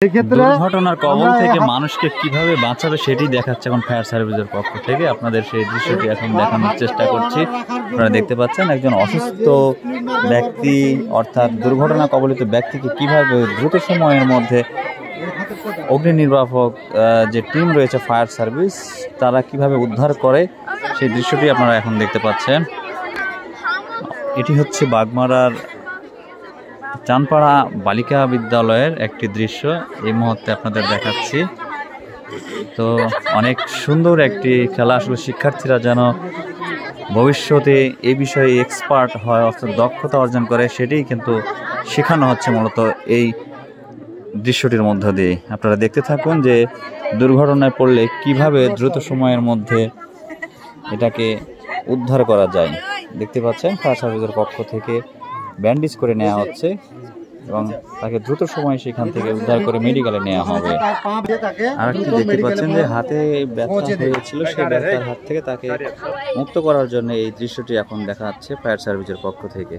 দুর্ঘটনার কবল থেকে মানুষকে কিভাবে বাঁচাবে সেটি দেখাচ্ছে এখন ফায়ার সার্ভিসের পক্ষ থেকে। আপনাদের সেই দৃশ্যটি এখন দেখানোর চেষ্টা করছি। আপনারা দেখতে পাচ্ছেন একজন অসুস্থ ব্যক্তি অর্থাৎ দুর্ঘটনা কবলিত ব্যক্তিকে কিভাবে দ্রুত সময়ের মধ্যে অগ্নি নির্বাপক যে টিম রয়েছে ফায়ার সার্ভিস তারা কিভাবে উদ্ধার করে সেই দৃশ্যটি আপনারা এখন দেখতে পাচ্ছেন। এটি হচ্ছে বাগমারার চানপাড়া বালিকা বিদ্যালয়ের একটি দৃশ্য এই মুহূর্তে আপনাদের দেখাচ্ছি। তো অনেক সুন্দর একটি খেলা, আসলে শিক্ষার্থীরা যেন ভবিষ্যতে এই বিষয়ে এক্সপার্ট হয় অর্থাৎ দক্ষতা অর্জন করে সেটিই কিন্তু শেখানো হচ্ছে মূলত এই দৃশ্যটির মধ্য দিয়ে। আপনারা দেখতে থাকুন যে দুর্ঘটনায় পড়লে কিভাবে দ্রুত সময়ের মধ্যে এটাকে উদ্ধার করা যায়। দেখতে পাচ্ছেন ফায়ার সার্ভিসের পক্ষ থেকে ব্যান্ডেজ করে নেওয়া হচ্ছে এবং তাকে দ্রুত সময়ে সেখান থেকে উদ্ধার করে মেডিকেলে নেওয়া হবে। আর একটি দেখতে পাচ্ছেন যে হাতে ব্যথা হয়েছিল, সেই ব্যথার হাত থেকে তাকে মুক্ত করার জন্য এই দৃশ্যটি এখন দেখা যাচ্ছে ফায়ার সার্ভিসের পক্ষ থেকে।